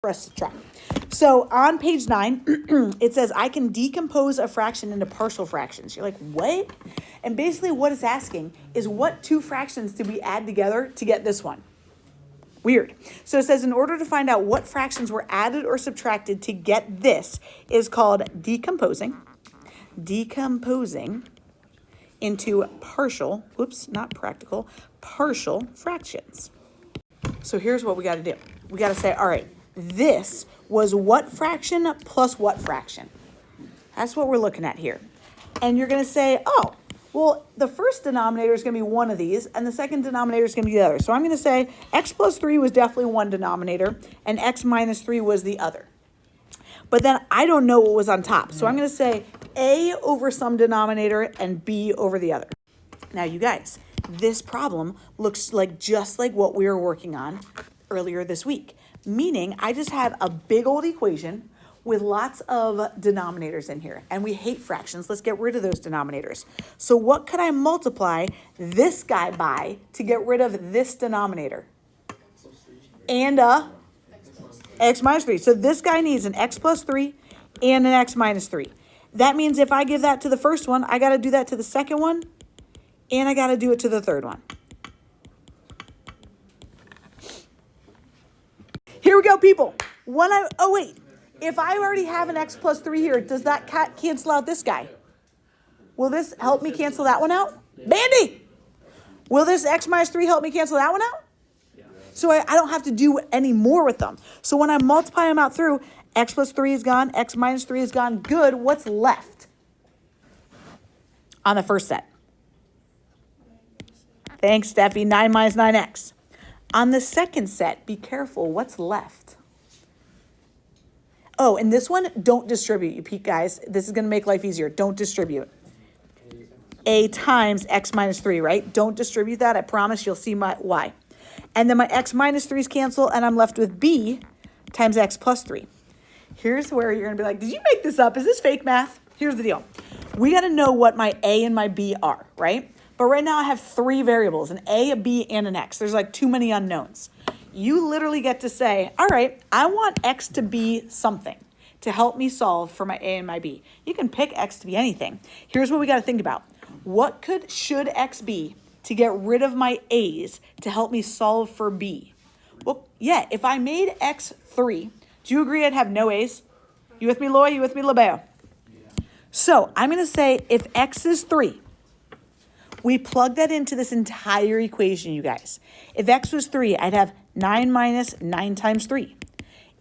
for us to try. So on page 9, it says, I can decompose a fraction into partial fractions. You're like, what? And basically what it's asking is what two fractions did we add together to get this one? Weird. So it says in order to find out what fractions were added or subtracted to get this is called decomposing into partial, partial fractions. So here's what we got to do. We got to say, all right, this was what fraction plus what fraction? That's what we're looking at here. And you're going to say, oh, well, the first denominator is going to be one of these, and the second denominator is going to be the other. So I'm going to say x plus 3 was definitely one denominator, and x minus 3 was the other. But then I don't know what was on top. So I'm going to say a over some denominator and b over the other. Now, you guys, this problem looks like just like what we were working on earlier this week, meaning I just have a big old equation with lots of denominators in here, and we hate fractions. Let's get rid of those denominators. So what could I multiply this guy by to get rid of this denominator? And x minus 3. So this guy needs an x plus 3 and an x minus 3. That means if I give that to the first one, I got to do that to the second one, and I got to do it to the third one. Here we go, people. If I already have an x plus 3 here, does that cancel out this guy? Will this help me cancel that one out? Bandy! Will this x minus 3 help me cancel that one out? So I don't have to do any more with them. So when I multiply them out through, x plus 3 is gone, x minus 3 is gone. Good. What's left on the first set? Thanks, Steffi. 9 minus 9x. On the second set, be careful. What's left? Oh, and this one, don't distribute. You peek, guys. This is going to make life easier. Don't distribute. A times x minus 3, right? Don't distribute that. I promise you'll see my y. And then my x minus 3's cancel, and I'm left with b times x plus 3. Here's where you're going to be like, did you make this up? Is this fake math? Here's the deal. We got to know what my a and my b are, right? But right now I have 3 variables, an a, a b, and an x. There's like too many unknowns. You literally get to say, all right, I want x to be something to help me solve for my a and my b. You can pick x to be anything. Here's what we got to think about. What should x be to get rid of my a's to help me solve for b? Well, yeah, if I made x 3, do you agree I'd have no a's? You with me, Loy? You with me, Labeo? Yeah. So I'm going to say if x is 3, we plug that into this entire equation, you guys. If x was 3, I'd have 9 minus 9 times 3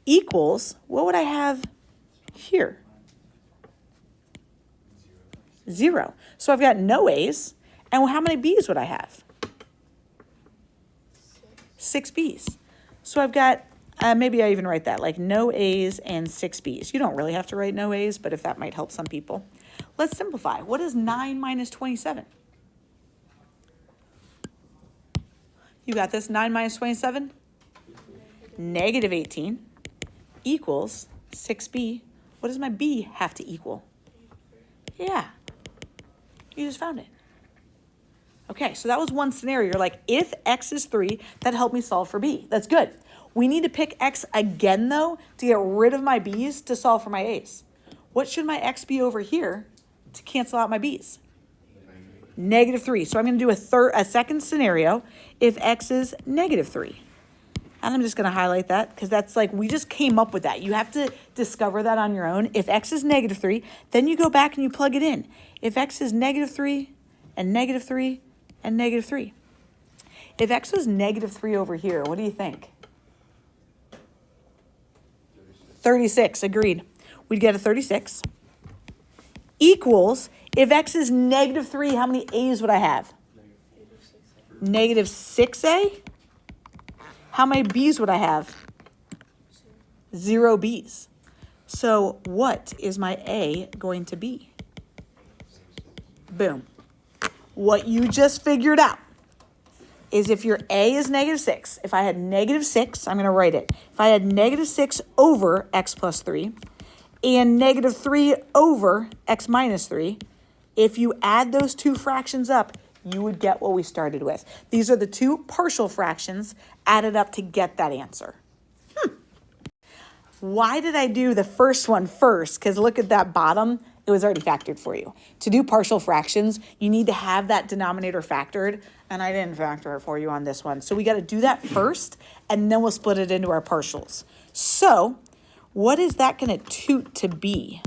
equals, what would I have here? 0. So I've got no a's. And how many b's would I have? 6 b's. So I've got, maybe I even write that, like no a's and 6 b's. You don't really have to write no a's, but if that might help some people. Let's simplify. What is 9 minus 27? You got this, 9 minus 27? Negative 18 equals 6b. What does my b have to equal? Yeah, you just found it. Okay, so that was one scenario. You're like, if x is 3, that helped me solve for b. That's good. We need to pick x again, though, to get rid of my b's to solve for my a's. What should my x be over here to cancel out my b's? Negative 3. So I'm going to do a second scenario if x is negative 3. And I'm just going to highlight that because that's like we just came up with that. You have to discover that on your own. If x is negative 3, then you go back and you plug it in. If x is negative 3 and negative 3 and negative 3. If x was negative 3 over here, what do you think? 36, agreed. We'd get a 36 equals, if x is negative 3, how many a's would I have? Negative 6a. How many b's would I have? 0 b's. So what is my a going to be? Boom. What you just figured out is if your a is negative 6, if I had negative 6, I'm going to write it. If I had negative 6 over x plus 3 and negative 3 over x minus 3, if you add those two fractions up, you would get what we started with. These are the two partial fractions added up to get that answer. Why did I do the first one first? Because look at that bottom. It was already factored for you. To do partial fractions, you need to have that denominator factored, and I didn't factor it for you on this one. So we got to do that first, and then we'll split it into our partials. So what is that going to toot to be?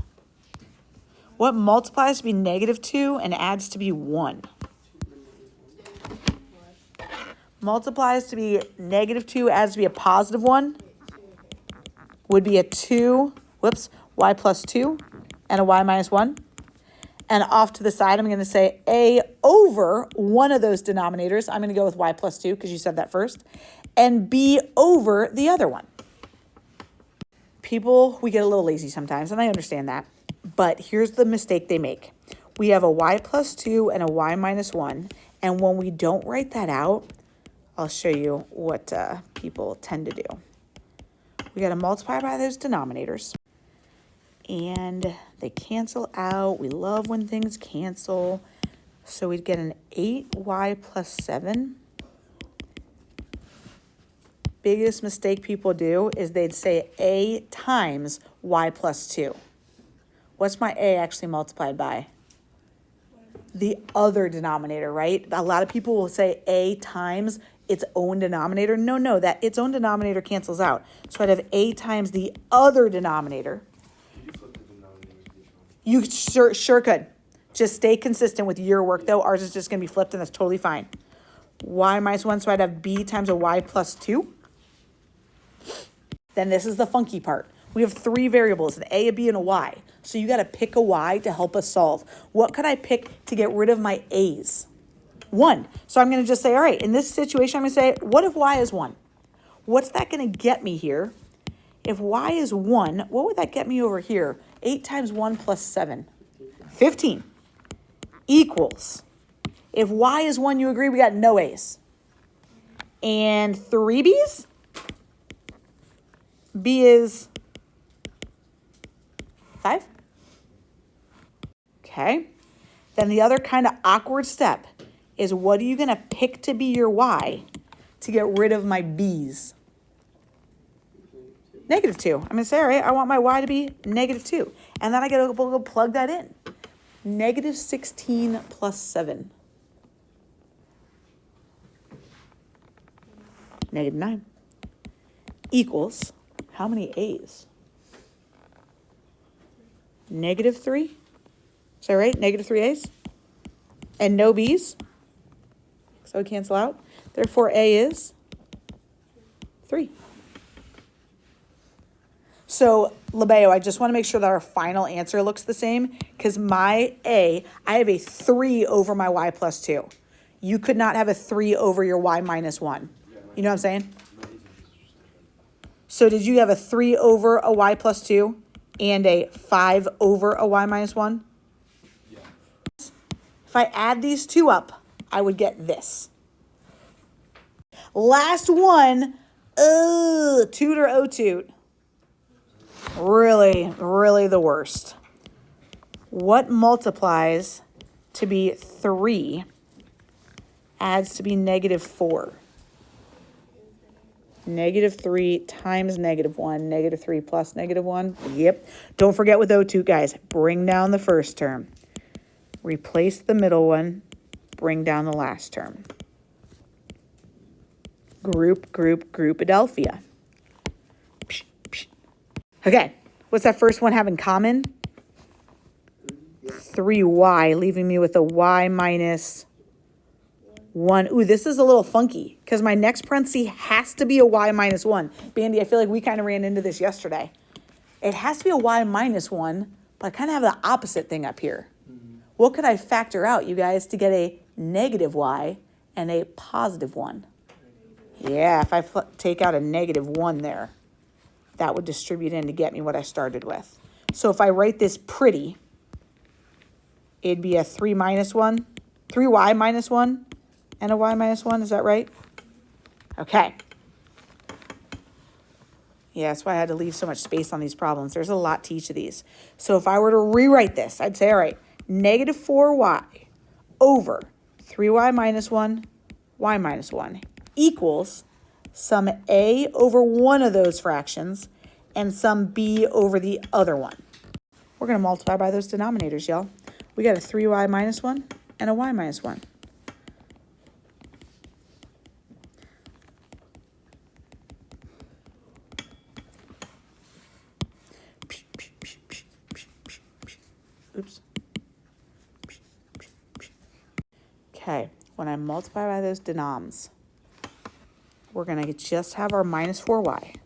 What multiplies to be -2 and adds to be 1? Multiplies to be -2, adds to be a +1, would be a 2, y plus 2, and a y minus 1. And off to the side, I'm going to say a over one of those denominators. I'm going to go with y plus 2 because you said that first. And b over the other one. People, we get a little lazy sometimes, and I understand that. But here's the mistake they make. We have a y plus 2 and a y minus 1. And when we don't write that out, I'll show you what people tend to do. We got to multiply by those denominators. And they cancel out. We love when things cancel. So we'd get an 8y plus 7. Biggest mistake people do is they'd say a times y plus 2. What's my a actually multiplied by? The other denominator, right? A lot of people will say a times its own denominator. No, that its own denominator cancels out. So I'd have a times the other denominator. You sure could. Just stay consistent with your work, though. Ours is just going to be flipped, and that's totally fine. Y minus 1, so I'd have b times a y plus 2. Then this is the funky part. We have 3 variables, an a, a b, and a y. So you got to pick a y to help us solve. What could I pick to get rid of my a's? 1. So I'm going to just say, all right, in this situation, I'm going to say, what if y is 1? What's that going to get me here? If y is 1, what would that get me over here? 8 times 1 plus 7. 15. Equals. If y is 1, you agree we got no a's. And 3 b's? B is 5. Okay. Then the other kind of awkward step is what are you going to pick to be your y to get rid of my b's? -2. I'm going to say, all right, I want my y to be -2. And then I got to go plug that in. -16 plus 7. -9. Equals, how many a's? -3. Is that right? -3 a's? And no b's? So we cancel out. Therefore, a is 3. So, Labeo, I just want to make sure that our final answer looks the same because my a, I have a 3 over my y plus 2. You could not have a 3 over your y minus 1. You know what I'm saying? So did you have a 3 over a y plus 2 and a 5 over a y minus 1? Yeah. If I add these two up, I would get this. Last one, toot or o-toot. Really, really the worst. What multiplies to be 3 adds to be -4? -3 times -1, -3 plus -1. Yep. Don't forget with O2, guys. Bring down the first term. Replace the middle one. Bring down the last term. Groupadelphia. Okay. What's that first one have in common? 3y, leaving me with a y minus 1. Ooh, this is a little funky because my next parenthesis has to be a y minus 1. Bandy, I feel like we kind of ran into this yesterday. It has to be a y minus 1, but I kind of have the opposite thing up here. What could I factor out, you guys, to get a negative y and a positive 1? Yeah, if I take out a -1 there, that would distribute in to get me what I started with. So if I write this pretty, it'd be a 3 minus 1, 3y minus 1, and a y minus 1. Is that right? Okay. Yeah, that's why I had to leave so much space on these problems. There's a lot to each of these. So if I were to rewrite this, I'd say, all right, -4y over 3y minus 1, y minus 1 equals some a over one of those fractions and some b over the other one. We're going to multiply by those denominators, y'all. We got a 3y minus 1 and a y minus 1. Oops. Okay, when I multiply by those denoms, we're going to just have our minus 4y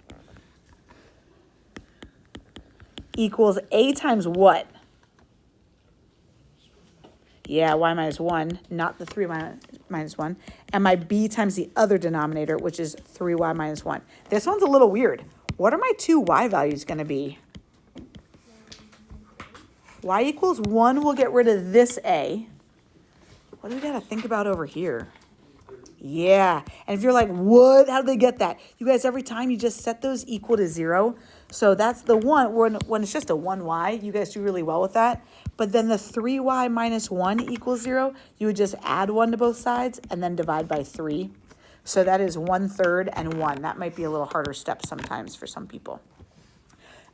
equals a times what? Yeah, y minus 1, not the 3 minus 1. And my b times the other denominator, which is 3y minus 1. This one's a little weird. What are my two y values going to be? Y equals 1, we'll get rid of this a. What do we got to think about over here? Yeah, and if you're like, what? How did they get that? You guys, every time you just set those equal to 0. So that's the one, when it's just a 1y, you guys do really well with that. But then the 3y minus 1 equals 0, you would just add 1 to both sides and then divide by 3. So that is 1/3 and 1. That might be a little harder step sometimes for some people.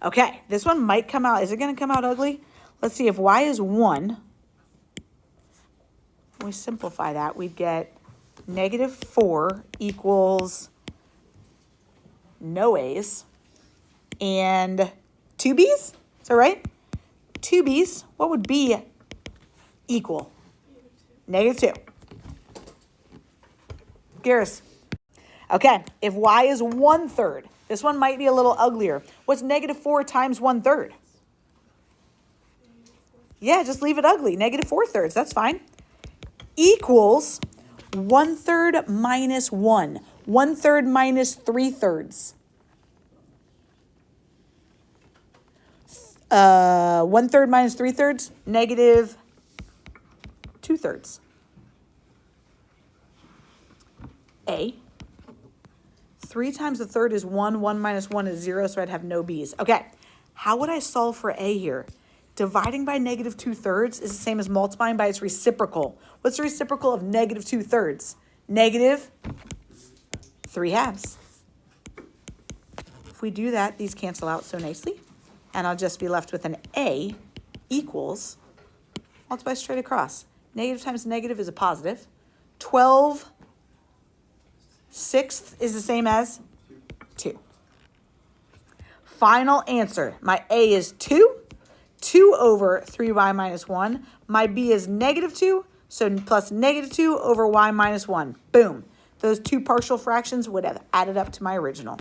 Okay, this one might come out. Is it going to come out ugly? Let's see, if y is 1, when we simplify that, we'd get -4 equals no a's and 2 b's. Is that right? 2 b's. What would b equal? -2. Garrus. Okay, if y is 1/3, this one might be a little uglier. What's -4 times 1/3? Yeah, just leave it ugly. -4/3, that's fine. Equals 1/3 minus 1. 1/3 minus 3/3. 1/3 minus 3/3, -2/3. A. 3 times a third is 1. 1 minus 1 is 0, so I'd have no b's. Okay, how would I solve for a here? Dividing by -2/3 is the same as multiplying by its reciprocal. What's the reciprocal of -2/3? -3/2. If we do that, these cancel out so nicely. And I'll just be left with an a equals, multiply straight across. Negative times negative is a positive. 12/6 is the same as 2. Final answer. My a is 2. 2 over 3y minus 1. My b is -2, so plus -2 over y minus 1. Boom. Those two partial fractions would have added up to my original.